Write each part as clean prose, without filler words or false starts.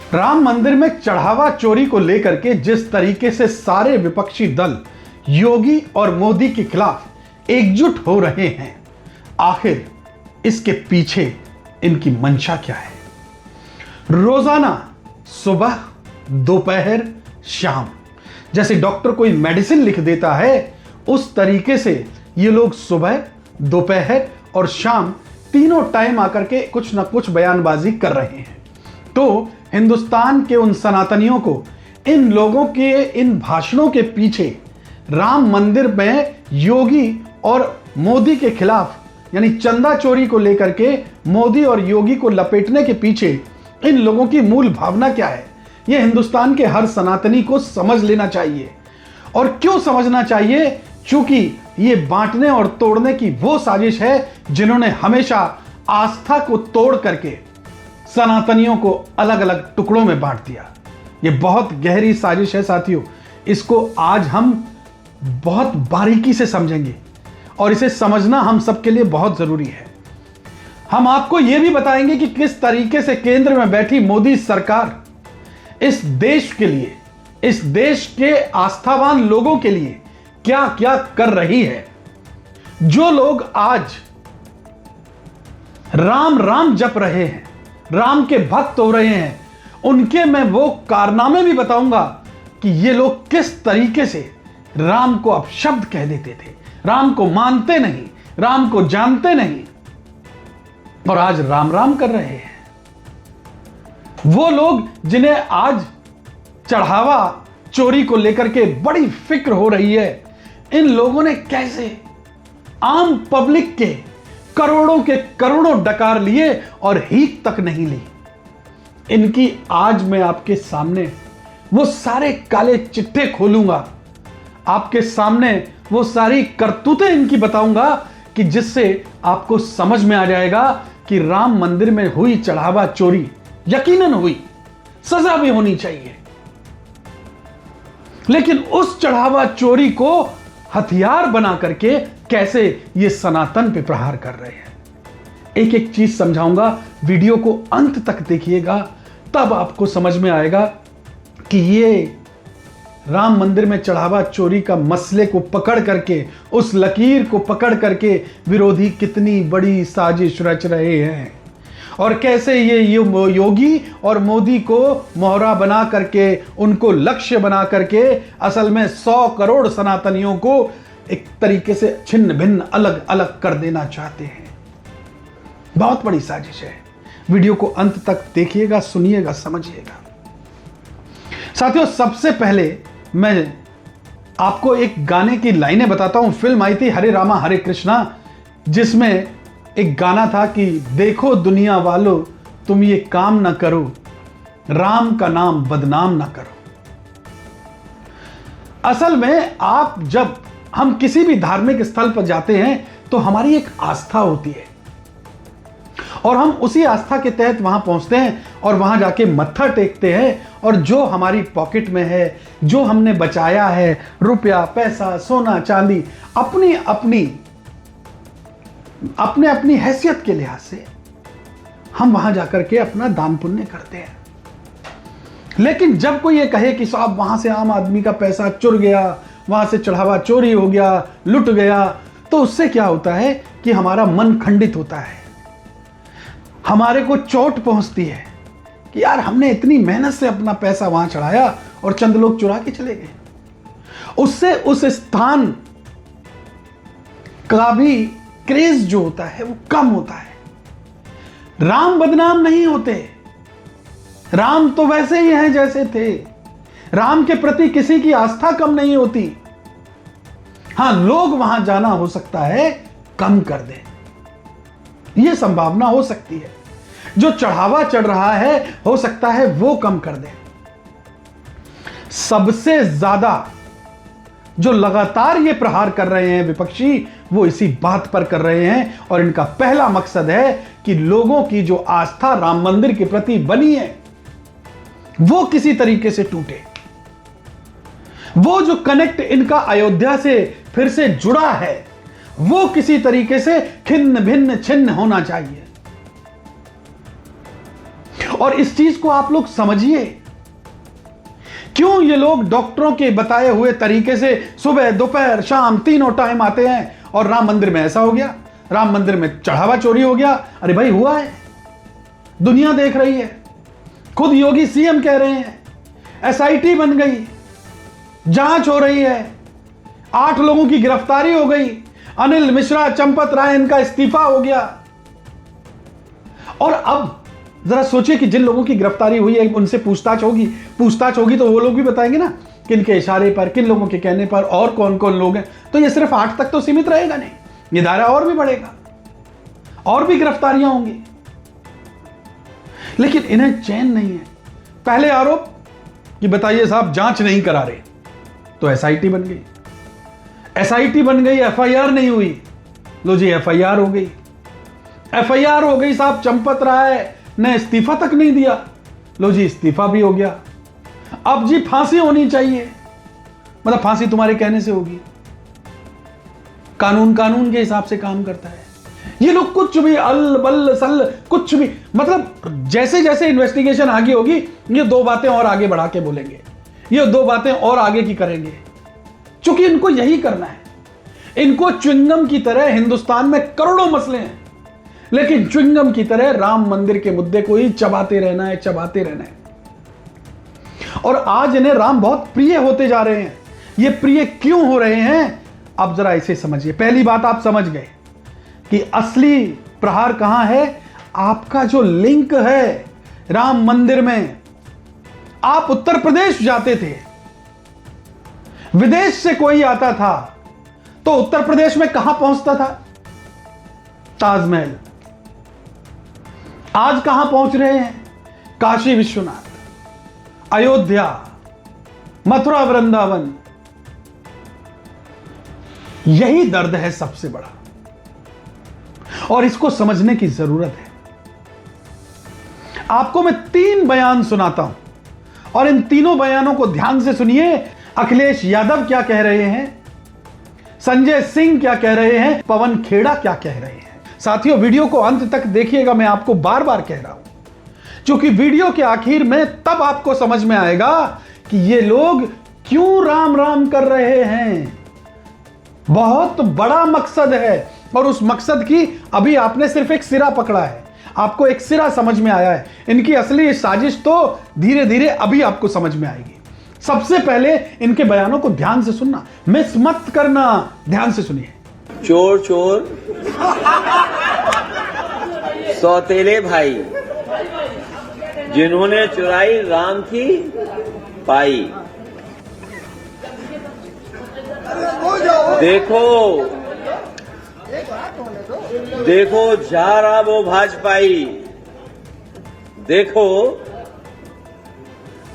राम मंदिर में चढ़ावा चोरी को लेकर के जिस तरीके से सारे विपक्षी दल योगी और मोदी के खिलाफ एकजुट हो रहे हैं, आखिर इसके पीछे इनकी मंशा क्या है? रोजाना सुबह, दोपहर, शाम जैसे डॉक्टर कोई मेडिसिन लिख देता है, उस तरीके से ये लोग सुबह, दोपहर और शाम तीनों टाइम आकर के कुछ ना कुछ बयानबाजी कर रहे हैं। तो हिंदुस्तान के उन सनातनियों को इन लोगों के इन भाषणों के पीछे राम मंदिर में योगी और मोदी के खिलाफ यानी चंदा चोरी को लेकर के मोदी और योगी को लपेटने के पीछे इन लोगों की मूल भावना क्या है, यह हिंदुस्तान के हर सनातनी को समझ लेना चाहिए। और क्यों समझना चाहिए? क्योंकि ये बांटने और तोड़ने की वो साजिश है जिन्होंने हमेशा आस्था को तोड़ करके सनातनियों को अलग अलग टुकड़ों में बांट दिया। ये बहुत गहरी साजिश है साथियों, इसको आज हम बहुत बारीकी से समझेंगे और इसे समझना हम सबके लिए बहुत जरूरी है। हम आपको यह भी बताएंगे कि किस तरीके से केंद्र में बैठी मोदी सरकार इस देश के लिए, इस देश के आस्थावान लोगों के लिए क्या क्या कर रही है। जो लोग आज राम राम जप रहे हैं, राम के भक्त हो रहे हैं, उनके मैं वो कारनामे भी बताऊंगा कि ये लोग किस तरीके से राम को अपशब्द कह देते थे, राम को मानते नहीं, राम को जानते नहीं और आज राम राम कर रहे हैं। वो लोग जिन्हें आज चढ़ावा चोरी को लेकर के बड़ी फिक्र हो रही है, इन लोगों ने कैसे आम पब्लिक के करोड़ों डकार लिए और हीक तक नहीं ली। इनकी आज मैं आपके सामने वो सारे काले चिट्ठे खोलूंगा, आपके सामने वो सारी करतूतें इनकी बताऊंगा कि जिससे आपको समझ में आ जाएगा कि राम मंदिर में हुई चढ़ावा चोरी यकीनन हुई, सजा भी होनी चाहिए, लेकिन उस चढ़ावा चोरी को हथियार बना करके कैसे ये सनातन पे प्रहार कर रहे हैं। एक एक चीज समझाऊंगा, वीडियो को अंत तक देखिएगा, तब आपको समझ में आएगा कि ये राम मंदिर में चढ़ावा चोरी का मसले को पकड़ करके, उस लकीर को पकड़ करके विरोधी कितनी बड़ी साजिश रच रहे हैं और कैसे ये योगी और मोदी को मोहरा बना करके, उनको लक्ष्य बना करके असल में 100 करोड़ सनातनियों को एक तरीके से छिन्न भिन्न अलग अलग कर देना चाहते हैं। बहुत बड़ी साजिश है। वीडियो को अंत तक देखिएगा, सुनिएगा, समझिएगा। साथियों, सबसे पहले मैं आपको एक गाने की लाइनें बताता हूं। फिल्म आई थी हरे रामा हरे कृष्णा, जिसमें एक गाना था कि देखो दुनिया वालों तुम ये काम ना करो, राम का नाम बदनाम ना करो। असल में हम किसी भी धार्मिक स्थल पर जाते हैं तो हमारी एक आस्था होती है और हम उसी आस्था के तहत वहां पहुंचते हैं और वहां जाके मत्था टेकते हैं और जो हमारी पॉकेट में है, जो हमने बचाया है, रुपया, पैसा, सोना, चांदी, अपने अपनी हैसियत के लिहाज से हम वहां जाकर के अपना दान पुण्य करते हैं। लेकिन जब कोई ये कहे कि साहब वहां से आम आदमी का पैसा चुर गया, वहां से चढ़ावा चोरी हो गया, लुट गया, तो उससे क्या होता है कि हमारा मन खंडित होता है, हमारे को चोट पहुंचती है कि यार हमने इतनी मेहनत से अपना पैसा वहां चढ़ाया और चंद लोग चुरा के चले गए। उससे उस स्थान का भी क्रेज जो होता है वो कम होता है। राम बदनाम नहीं होते, राम तो वैसे ही हैं जैसे थे। राम के प्रति किसी की आस्था कम नहीं होती। हां, लोग वहां जाना हो सकता है कम कर दें, यह संभावना हो सकती है। जो चढ़ावा चढ़ रहा है हो सकता है वो कम कर दें। सबसे ज्यादा जो लगातार ये प्रहार कर रहे हैं विपक्षी, वो इसी बात पर कर रहे हैं और इनका पहला मकसद है कि लोगों की जो आस्था राम मंदिर के प्रति बनी है वो किसी तरीके से टूटे। वो जो कनेक्ट इनका अयोध्या से फिर से जुड़ा है वो किसी तरीके से खिन्न भिन्न छिन्न होना चाहिए। और इस चीज को आप लोग समझिए, क्यों ये लोग डॉक्टरों के बताए हुए तरीके से सुबह दोपहर शाम तीनों टाइम आते हैं और राम मंदिर में ऐसा हो गया, राम मंदिर में चढ़ावा चोरी हो गया। अरे भाई हुआ है, दुनिया देख रही है, खुद योगी सीएम कह रहे हैं, एसआईटी बन गई, जांच हो रही है, 8 लोगों की गिरफ्तारी हो गई, अनिल मिश्रा, चंपत राय, इनका इस्तीफा हो गया। और अब जरा सोचिए कि जिन लोगों की गिरफ्तारी हुई है उनसे पूछताछ होगी तो वो लोग भी बताएंगे ना किन के इशारे पर, किन लोगों के कहने पर और कौन कौन लोग हैं। तो ये सिर्फ 8 तक तो सीमित रहेगा नहीं, ये दायरा और भी बढ़ेगा, और भी गिरफ्तारियां होंगी। लेकिन इन्हें चैन नहीं है। पहले आरोप कि बताइए साहब जांच नहीं करा रहे, तो एसआईटी बन गई, एसआईटी बन गई, एफआईआर नहीं हुई, लो जी एफआईआर हो गई, एफआईआर हो गई साहब, चंपत राय ने इस्तीफा तक नहीं दिया, लो जी इस्तीफा भी हो गया। अब जी फांसी होनी चाहिए, मतलब फांसी तुम्हारे कहने से होगी, कानून के हिसाब से काम करता है। ये लोग कुछ भी अल बल सल कुछ भी, मतलब जैसे जैसे इन्वेस्टिगेशन आगे होगी ये 2 बातें और आगे बढ़ा के बोलेंगे, ये 2 बातें और आगे की करेंगे, क्योंकि इनको यही करना है। इनको च्युइंगम की तरह, हिंदुस्तान में करोड़ों मसले हैं, लेकिन च्युइंगम की तरह राम मंदिर के मुद्दे को ही चबाते रहना है, चबाते रहना है। और आज इन्हें राम बहुत प्रिय होते जा रहे हैं। ये प्रिय क्यों हो रहे हैं, अब जरा इसे समझिए। पहली बात आप समझ गए कि असली प्रहार कहां है, आपका जो लिंक है राम मंदिर में। आप उत्तर प्रदेश जाते थे, विदेश से कोई आता था तो उत्तर प्रदेश में कहां पहुंचता था, ताजमहल। आज कहां पहुंच रहे हैं, काशी विश्वनाथ, अयोध्या, मथुरा, वृंदावन। यही दर्द है सबसे बड़ा, और इसको समझने की जरूरत है। आपको मैं 3 बयान सुनाता हूं और इन तीनों बयानों को ध्यान से सुनिए। अखिलेश यादव क्या कह रहे हैं, संजय सिंह क्या कह रहे हैं, पवन खेड़ा क्या कह रहे हैं। साथियों वीडियो को अंत तक देखिएगा, मैं आपको बार बार कह रहा हूं, क्योंकि वीडियो के आखिर में तब आपको समझ में आएगा कि ये लोग क्यों राम राम कर रहे हैं। बहुत बड़ा मकसद है, और उस मकसद की अभी आपने सिर्फ एक सिरा पकड़ा है, आपको एक सिरा समझ में आया है। इनकी असली साजिश तो धीरे धीरे अभी आपको समझ में आएगी। सबसे पहले इनके बयानों को ध्यान से सुनना, मिस मत करना, ध्यान से सुनिए। चोर चोर सौतेले भाई, जिन्होंने चुराई राम की पाई। देखो देखो जा रहा वो भाजपाई, देखो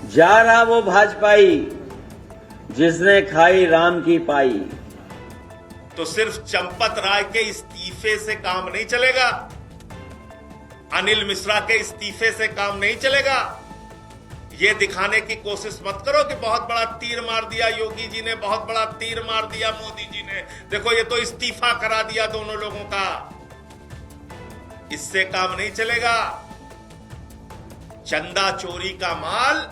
जा रहा वो भाजपाई, जिसने खाई राम की पाई। तो सिर्फ चंपत राय के इस्तीफे से काम नहीं चलेगा, अनिल मिश्रा के इस्तीफे से काम नहीं चलेगा। ये दिखाने की कोशिश मत करो कि बहुत बड़ा तीर मार दिया योगी जी ने, बहुत बड़ा तीर मार दिया मोदी जी ने, देखो ये तो इस्तीफा करा दिया दोनों लोगों का। इससे काम नहीं चलेगा। चंदा चोरी का माल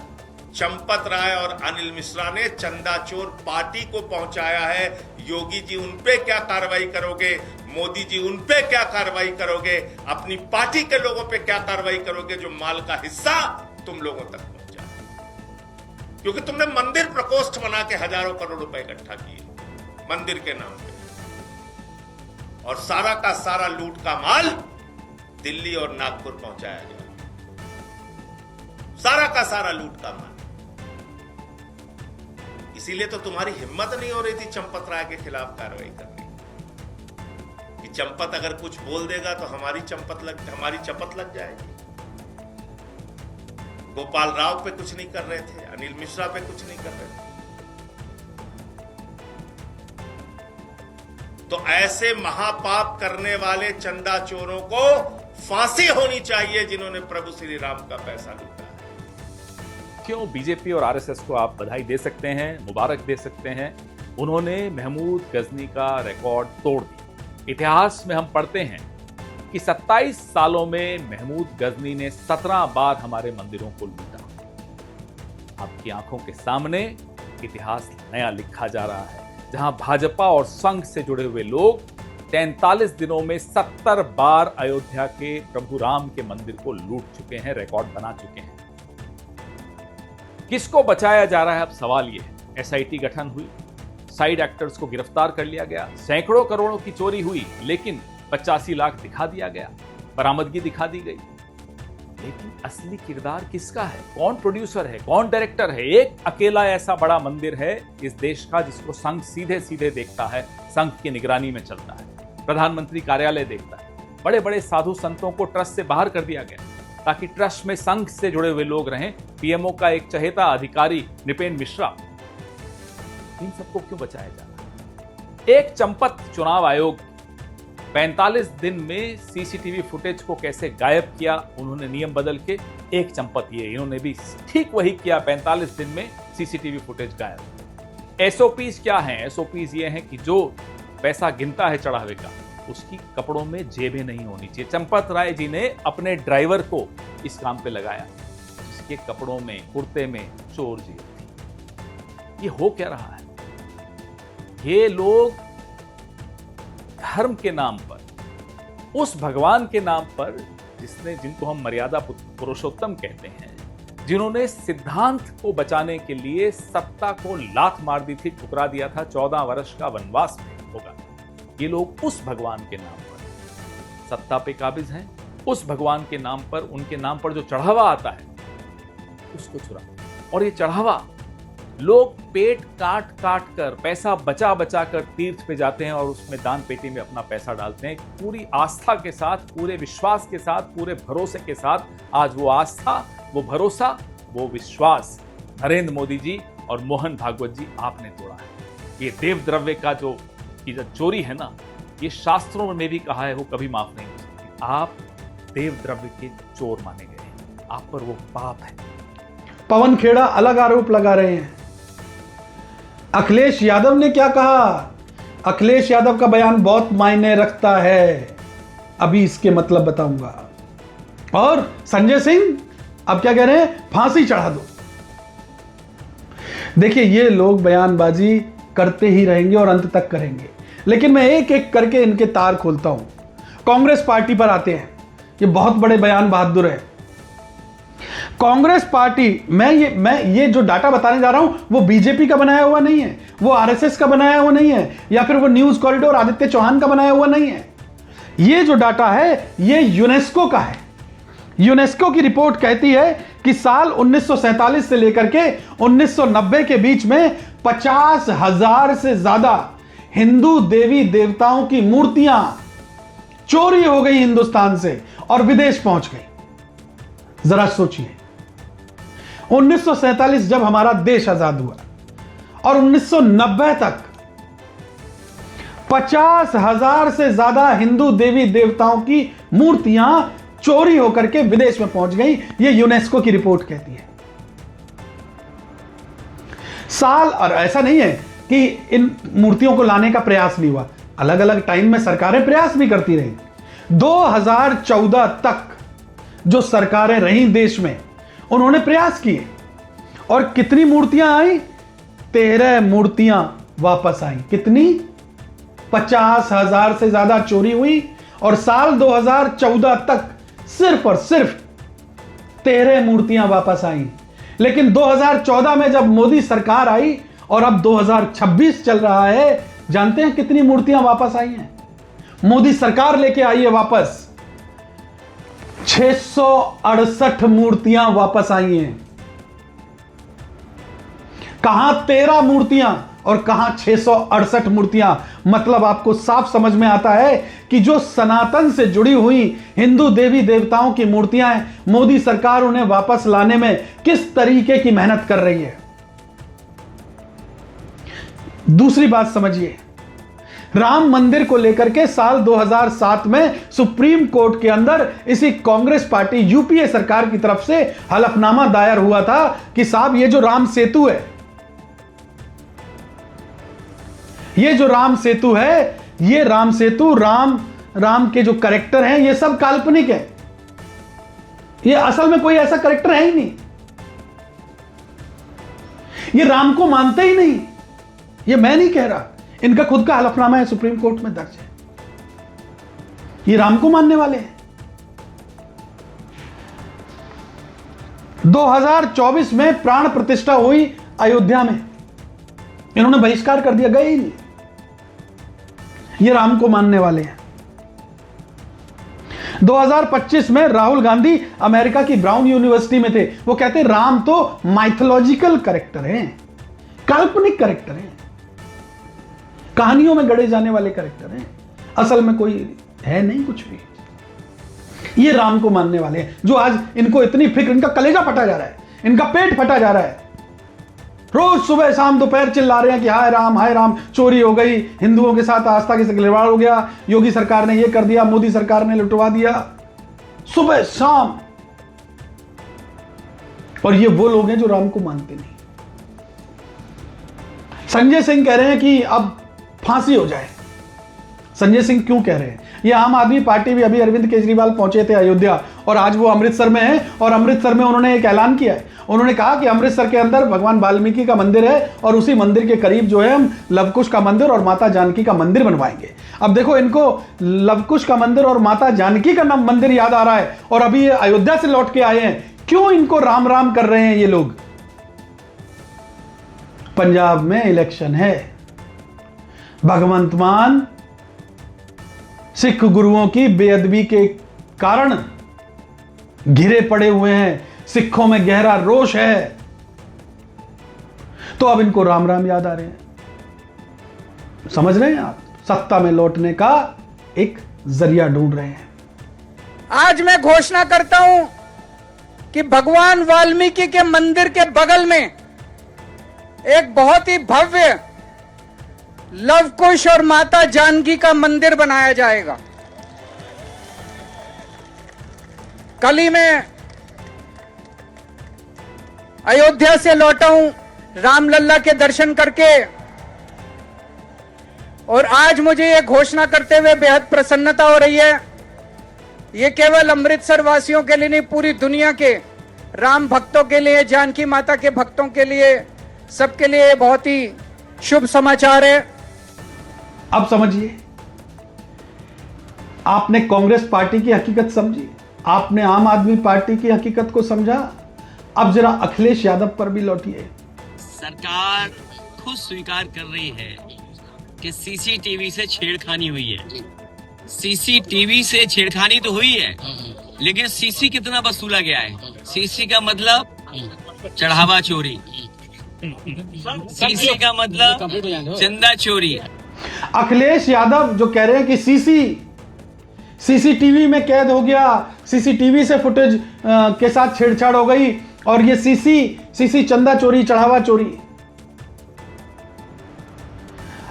चंपत राय और अनिल मिश्रा ने चंदा चोर पार्टी को पहुंचाया है। योगी जी उन पे क्या कार्रवाई करोगे, मोदी जी उन पे क्या कार्रवाई करोगे, अपनी पार्टी के लोगों पे क्या कार्रवाई करोगे जो माल का हिस्सा तुम लोगों तक पहुंचा? क्योंकि तुमने मंदिर प्रकोष्ठ बना के हजारों करोड़ रुपए इकट्ठा किए मंदिर के नाम पे, और सारा का सारा लूट का माल दिल्ली और नागपुर पहुंचाया गया। सारा का सारा लूट का माल। इसीलिए तो तुम्हारी हिम्मत नहीं हो रही थी चंपत राय के खिलाफ कार्रवाई करने की, कि चंपत अगर कुछ बोल देगा तो हमारी चपत लग जाएगी। गोपाल राव पे कुछ नहीं कर रहे थे, अनिल मिश्रा पे कुछ नहीं कर रहे थे। तो ऐसे महापाप करने वाले चंदा चोरों को फांसी होनी चाहिए जिन्होंने प्रभु श्री राम का पैसा लूटा है। क्यों बीजेपी और आरएसएस को आप बधाई दे सकते हैं, मुबारक दे सकते हैं, उन्होंने महमूद गजनी का रिकॉर्ड तोड़ दिया। इतिहास में हम पढ़ते हैं कि 27 सालों में महमूद गजनी ने 17 बार हमारे मंदिरों को लूटा। आपकी आंखों के सामने इतिहास नया लिखा जा रहा है, जहां भाजपा और संघ से जुड़े हुए लोग 43 दिनों में 70 बार अयोध्या के प्रभु राम के मंदिर को लूट चुके हैं, रिकॉर्ड बना चुके हैं। किसको बचाया जा रहा है, अब सवाल यह है। एसआईटी गठन हुई, साइड एक्टर्स को गिरफ्तार कर लिया गया, सैकड़ों करोड़ों की चोरी हुई, लेकिन 85 लाख दिखा दिया गया, बरामदगी दिखा दी गई। लेकिन असली किरदार किसका है? कौन प्रोड्यूसर है, कौन डायरेक्टर है? एक अकेला ऐसा बड़ा मंदिर है इस देश का जिसको संघ सीधे सीधे देखता है, संघ की निगरानी में चलता है, प्रधानमंत्री कार्यालय देखता है। बड़े बड़े साधु संतों को ट्रस्ट से बाहर कर दिया गया ताकि ट्रस्ट में संघ से जुड़े हुए लोग रहें। पीएमओ का एक चहेता अधिकारी निपेन मिश्रा, इन सबको क्यों बचाया जा रहा है? एक चंपत चुनाव आयोग 45 दिन में सीसीटीवी फुटेज को कैसे गायब किया, उन्होंने नियम बदल के। एक चंपत ये, इन्होंने भी ठीक वही किया, 45 दिन में सीसीटीवी फुटेज गायब। एसओपीज क्या हैं? एसओपीज ये हैं कि जो पैसा गिनता है चढ़ावे का, उसकी कपड़ों में जेबें नहीं होनी चाहिए। चंपत राय जी ने अपने ड्राइवर को इस काम पे लगाया, जिसके कपड़ों में, कुर्ते में चोर जेब थी। ये हो क्या रहा है? ये लोग धर्म के नाम पर, उस भगवान के नाम पर जिनको हम मर्यादा पुरुषोत्तम कहते हैं, जिन्होंने सिद्धांत को बचाने के लिए सत्ता को लात मार दी थी, ठुकरा दिया था, 14 वर्ष का वनवास होगा। ये लोग उस भगवान के नाम पर सत्ता पे काबिज हैं, उस भगवान के नाम पर, उनके नाम पर जो चढ़ावा आता है उसको चुरा। और ये चढ़ावा लोग पेट काट काट कर, पैसा बचा बचा कर तीर्थ पे जाते हैं और उसमें दान पेटी में अपना पैसा डालते हैं, पूरी आस्था के साथ, पूरे विश्वास के साथ, पूरे भरोसे के साथ। आज वो आस्था, वो भरोसा, वो विश्वास नरेंद्र मोदी जी और मोहन भागवत जी आपने तोड़ा है। ये देव द्रव्य का जो चोरी है ना, ये शास्त्रों में भी कहा है, वो कभी माफ नहीं हो सकती। आप देव द्रव्य के चोर माने गए हैं, आप पर वो पाप है। पवन खेड़ा अलग आरोप लगा रहे हैं। अखिलेश यादव ने क्या कहा? अखिलेश यादव का बयान बहुत मायने रखता है, अभी इसके मतलब बताऊंगा। और संजय सिंह अब क्या कह रहे हैं? फांसी चढ़ा दो। देखिए, ये लोग बयानबाजी करते ही रहेंगे और अंत तक करेंगे, लेकिन मैं एक एक करके इनके तार खोलता हूं। कांग्रेस पार्टी पर आते हैं। ये बहुत बड़े बयान बहादुर है। कांग्रेस पार्टी, मैं ये जो डाटा बताने जा रहा हूं वो बीजेपी का बनाया हुआ नहीं है, वो आरएसएस का बनाया हुआ नहीं है, या फिर वो न्यूज कॉरिडोर आदित्य चौहान का बनाया हुआ नहीं है। ये जो डाटा है ये यूनेस्को का है। यूनेस्को की रिपोर्ट कहती है कि साल 1947 से लेकर के 1990 के बीच में 50,000 से ज्यादा हिंदू देवी देवताओं की मूर्तियां चोरी हो गई हिंदुस्तान से और विदेश पहुंच गई। जरा सोचिए, 1947 जब हमारा देश आजाद हुआ और 1990 तक 50,000 से ज्यादा हिंदू देवी देवताओं की मूर्तियां चोरी होकर के विदेश में पहुंच गई। यह यूनेस्को की रिपोर्ट कहती है। साल, और ऐसा नहीं है कि इन मूर्तियों को लाने का प्रयास नहीं हुआ, अलग अलग टाइम में सरकारें प्रयास भी करती रही। 2014 तक जो सरकारें रही देश में, उन्होंने प्रयास किए और कितनी मूर्तियां आई? 13 मूर्तियां वापस आई। कितनी? 50,000 से ज्यादा चोरी हुई और साल 2014 तक सिर्फ और सिर्फ 13 मूर्तियां वापस आई। लेकिन 2014 में जब मोदी सरकार आई और अब 2026 चल रहा है, जानते हैं कितनी मूर्तियां वापस आई हैं? मोदी सरकार लेके आई है वापस 668 मूर्तियां वापस आई हैं। कहां 13 मूर्तियां और कहां 668 मूर्तियां? मतलब आपको साफ समझ में आता है कि जो सनातन से जुड़ी हुई हिंदू देवी देवताओं की मूर्तियां हैं, मोदी सरकार उन्हें वापस लाने में किस तरीके की मेहनत कर रही है। दूसरी बात समझिए, राम मंदिर को लेकर के साल 2007 में सुप्रीम कोर्ट के अंदर इसी कांग्रेस पार्टी यूपीए सरकार की तरफ से हलफनामा दायर हुआ था कि साहब ये जो राम सेतु है, ये जो राम सेतु है, ये राम सेतु राम राम के जो कैरेक्टर हैं ये सब काल्पनिक है, ये असल में कोई ऐसा कैरेक्टर है ही नहीं, ये राम को मानते ही नहीं। ये मैं नहीं कह रहा, इनका खुद का हलफनामा है, सुप्रीम कोर्ट में दर्ज है। ये राम को मानने वाले हैं। 2024 में प्राण प्रतिष्ठा हुई अयोध्या में, इन्होंने बहिष्कार कर दिया, गए ही नहीं। ये राम को मानने वाले हैं। 2025 में राहुल गांधी अमेरिका की ब्राउन यूनिवर्सिटी में थे, वो कहते राम तो माइथोलॉजिकल कैरेक्टर हैं, काल्पनिक कैरेक्टर हैं, कहानियों में गढ़े जाने वाले कैरेक्टर हैं, असल में कोई है नहीं कुछ भी। ये राम को मानने वाले हैं, जो आज इनको इतनी फिक्र, इनका कलेजा फटा जा रहा है, इनका पेट फटा जा रहा है, रोज सुबह शाम दोपहर चिल्ला रहे हैं कि हाय राम, चोरी हो गई, हिंदुओं के साथ आस्था की खिलवाड़ हो गया, योगी सरकार ने ये कर दिया, मोदी सरकार ने लुटवा दिया, सुबह शाम। और ये वो लोग हैं जो राम को मानते नहीं। संजय सिंह कह रहे हैं कि अब फांसी हो जाए। संजय सिंह क्यों कह रहे हैं? ये आम आदमी पार्टी भी, अभी अरविंद केजरीवाल पहुंचे थे अयोध्या और आज वो अमृतसर में है, और अमृतसर में उन्होंने एक ऐलान किया है। उन्होंने कहा कि अमृतसर के अंदर भगवान वाल्मीकि का मंदिर है और उसी मंदिर के करीब जो है हम लवकुश का मंदिर और माता जानकी का मंदिर बनवाएंगे। अब देखो, इनको लवकुश का मंदिर और माता जानकी का मंदिर याद आ रहा है और अभी ये अयोध्या से लौट के आए हैं। क्यों इनको राम राम कर रहे हैं ये लोग? पंजाब में इलेक्शन है, भगवंत मान सिख गुरुओं की बेअदबी के कारण घिरे पड़े हुए हैं, सिखों में गहरा रोष है, तो अब इनको राम राम याद आ रहे हैं। समझ रहे हैं आप? सत्ता में लौटने का एक जरिया ढूंढ रहे हैं। आज मैं घोषणा करता हूं कि भगवान वाल्मीकि के मंदिर के बगल में एक बहुत ही भव्य लवकुश और माता जानकी का मंदिर बनाया जाएगा। कल ही मैं अयोध्या से लौटा हूं रामलल्ला के दर्शन करके, और आज मुझे यह घोषणा करते हुए बेहद प्रसन्नता हो रही है। ये केवल अमृतसर वासियों के लिए नहीं, पूरी दुनिया के राम भक्तों के लिए, जानकी माता के भक्तों के लिए, सबके लिए बहुत ही शुभ समाचार है। अब समझिए, आपने कांग्रेस पार्टी की हकीकत समझी, आपने आम आदमी पार्टी की हकीकत को समझा। अब जरा अखिलेश यादव पर भी लौटिए। सरकार खुद स्वीकार कर रही है कि सीसीटीवी से छेड़खानी हुई है। सीसीटीवी से छेड़खानी तो हुई है, लेकिन सीसी कितना वसूला गया है? सीसी का मतलब चढ़ावा चोरी, सीसी का मतलब चंदा चोरी। अखिलेश यादव जो कह रहे हैं कि सीसीटीवी में कैद हो गया, सीसीटीवी से फुटेज के साथ छेड़छाड़ हो गई, और ये सीसी चंदा चोरी, चढ़ावा चोरी।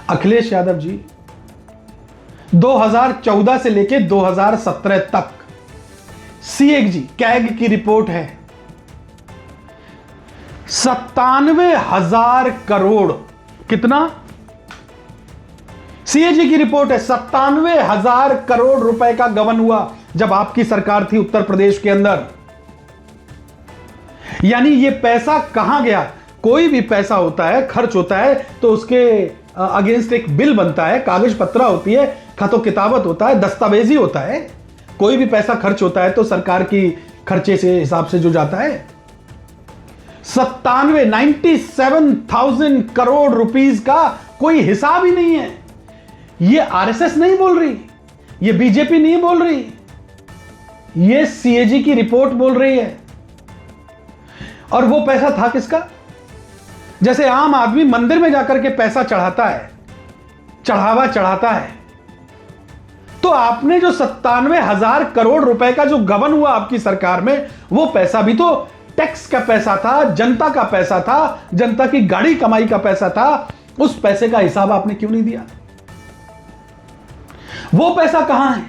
अखिलेश यादव जी 2014 से लेके 2017 तक सीएजी कैग की रिपोर्ट है, 97,000 करोड़, कितना? सीएजी की रिपोर्ट है, 97,000 करोड़ रुपए का गबन हुआ जब आपकी सरकार थी उत्तर प्रदेश के अंदर। यानी ये पैसा कहां गया? कोई भी पैसा होता है, खर्च होता है, तो उसके अगेंस्ट एक बिल बनता है, कागज पत्रा होती है, खतो किताबत होता है, दस्तावेजी होता है। कोई भी पैसा खर्च होता है तो सरकार की खर्चे से हिसाब से जो जाता है। 97,000 करोड़ रुपीस का कोई हिसाब ही नहीं है। ये आरएसएस नहीं बोल रही, ये बीजेपी नहीं बोल रही, ये सीएजी की रिपोर्ट बोल रही है। और वो पैसा था किसका? जैसे आम आदमी मंदिर में जाकर के पैसा चढ़ाता है, चढ़ावा चढ़ाता है, तो आपने जो 97,000 करोड़ रुपए का जो गबन हुआ आपकी सरकार में, वो पैसा भी तो टैक्स का पैसा था, जनता का पैसा था, जनता की गाड़ी कमाई का पैसा था। उस पैसे का हिसाब आपने क्यों नहीं दिया? वो पैसा कहां है?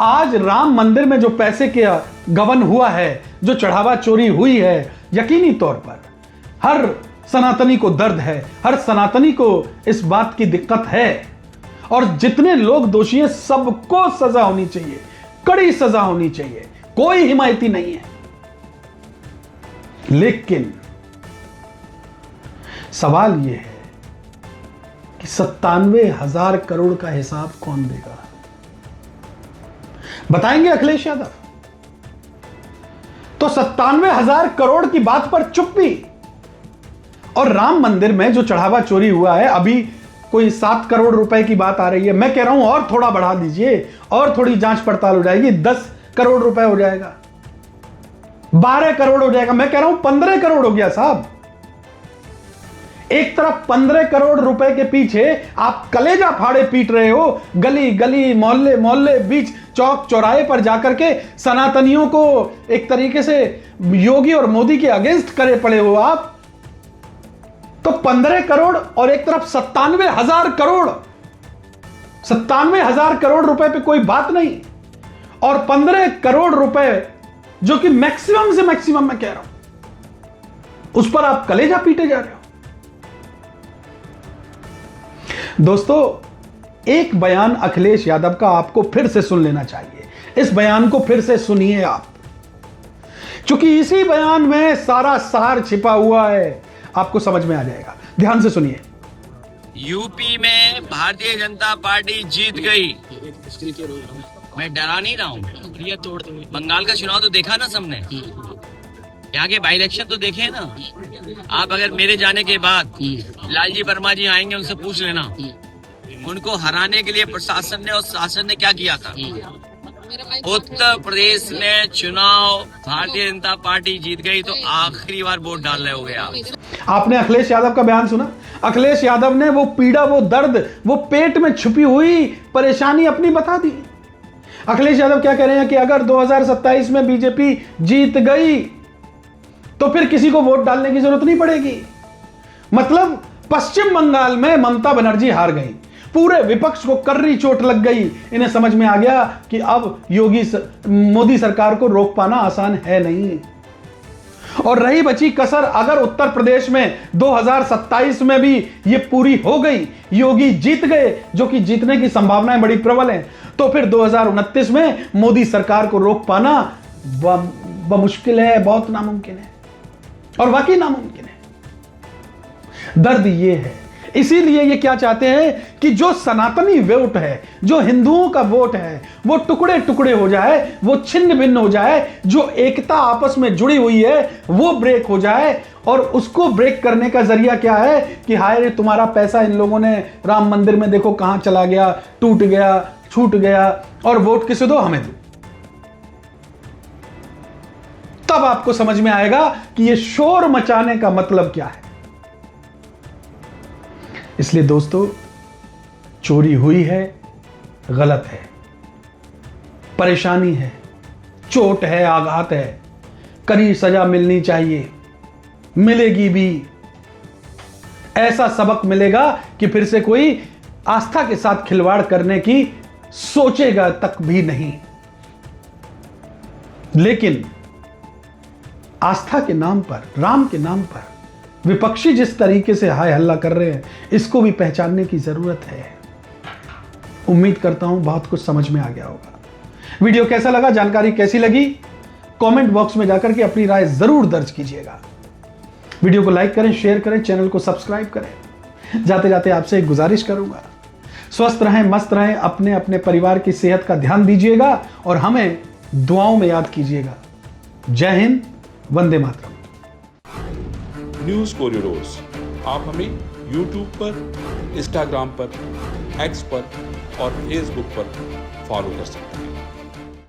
आज राम मंदिर में जो पैसे का गबन हुआ है, जो चढ़ावा चोरी हुई है, यकीनी तौर पर हर सनातनी को दर्द है, हर सनातनी को इस बात की दिक्कत है। और जितने लोग दोषी हैं सबको सजा होनी चाहिए, कड़ी सजा होनी चाहिए, कोई हिमायती नहीं है। लेकिन सवाल यह है कि 97,000 करोड़ का हिसाब कौन देगा? बताएंगे अखिलेश यादव? तो 97,000 करोड़ की बात पर चुप्पी। और राम मंदिर में जो चढ़ावा चोरी हुआ है, अभी कोई 7 करोड़ रुपए की बात आ रही है। मैं कह रहा हूं और थोड़ा बढ़ा दीजिए, और थोड़ी जांच पड़ताल हो जाएगी, 10 करोड़ रुपए हो जाएगा, 12 करोड़ हो जाएगा। मैं कह रहा हूं 15 करोड़ हो गया साहब। एक तरफ 15 करोड़ रुपए के पीछे आप कलेजा फाड़े पीट रहे हो, गली गली, मोहल्ले मोहल्ले, बीच चौक चौराहे पर जाकर के सनातनियों को एक तरीके से योगी और मोदी के अगेंस्ट करे पड़े हो आप। तो 15 करोड़ और एक तरफ 97,000 करोड़, 97,000 करोड़ रुपए पे कोई बात नहीं, और 15 करोड़ रुपए जो कि मैक्सिमम से मैक्सिमम मैं कह रहा हूं, उस पर आप कलेजा पीटे जा रहे हो। दोस्तों, एक बयान अखिलेश यादव का आपको फिर से सुन लेना चाहिए। इस बयान को फिर से सुनिए आप, क्योंकि इसी बयान में सारा सार छिपा हुआ है, आपको समझ में आ जाएगा। ध्यान से सुनिए। यूपी में भारतीय जनता पार्टी जीत गई। मैं डरा नहीं रहा हूँ। बंगाल का चुनाव तो देखा ना सबने, यहाँ के बाई इलेक्शन तो देखे ना आप। अगर मेरे जाने के बाद लालजी वर्मा जी आएंगे, उनसे पूछ लेना उनको हराने के लिए प्रशासन ने और शासन ने क्या किया था। उत्तर प्रदेश में चुनाव भारतीय जनता पार्टी जीत गई, तो आखिरी बार वोट डाल रहे हो गया। आपने अखिलेश यादव का बयान सुना? अखिलेश यादव ने वो पीड़ा, वो दर्द, वो पेट में छुपी हुई परेशानी अपनी बता दी। अखिलेश यादव क्या कह रहे हैं कि अगर 2027 में बीजेपी जीत गई तो फिर किसी को वोट डालने की जरूरत नहीं पड़ेगी। मतलब पश्चिम बंगाल में ममता बनर्जी हार गई, पूरे विपक्ष को कर्री चोट लग गई। इन्हें समझ में आ गया कि अब मोदी सरकार को रोक पाना आसान है नहीं। और रही बची कसर, अगर उत्तर प्रदेश में 2027 में भी ये पूरी हो गई, योगी जीत गए, जो कि जीतने की संभावनाएं बड़ी प्रबल हैं, तो फिर 2029 में मोदी सरकार को रोक पाना मुश्किल है, बहुत नामुमकिन है, और वाकई नामुमकिन है। दर्द ये है, इसीलिए ये क्या चाहते हैं कि जो सनातनी वोट है, जो हिंदुओं का वोट है, वो टुकड़े टुकड़े हो जाए, वो छिन्न भिन्न हो जाए, जो एकता आपस में जुड़ी हुई है वो ब्रेक हो जाए। और उसको ब्रेक करने का जरिया क्या है कि हाय रे, तुम्हारा पैसा इन लोगों ने राम मंदिर में देखो कहां चला गया, टूट गया, छूट गया, और वोट किसे दो? हमें दो। तब आपको समझ में आएगा कि ये शोर मचाने का मतलब क्या है। इसलिए दोस्तों, चोरी हुई है, गलत है, परेशानी है, चोट है, आघात है, कड़ी सजा मिलनी चाहिए, मिलेगी भी। ऐसा सबक मिलेगा कि फिर से कोई आस्था के साथ खिलवाड़ करने की सोचेगा तक भी नहीं। लेकिन आस्था के नाम पर, राम के नाम पर विपक्षी जिस तरीके से हाय हल्ला कर रहे हैं, इसको भी पहचानने की जरूरत है। उम्मीद करता हूं बहुत कुछ समझ में आ गया होगा। वीडियो कैसा लगा, जानकारी कैसी लगी, कमेंट बॉक्स में जाकर के अपनी राय जरूर दर्ज कीजिएगा। वीडियो को लाइक करें, शेयर करें, चैनल को सब्सक्राइब करें। जाते जाते आपसे एक गुजारिश करूंगा, स्वस्थ रहें, मस्त रहें, अपने अपने परिवार की सेहत का ध्यान दीजिएगा और हमें दुआओं में याद कीजिएगा। जय हिंद, वंदे मातरम। न्यूज़ कोरिडोर्स आप हमें YouTube पर, Instagram पर, X पर और Facebook पर फॉलो कर सकते हैं।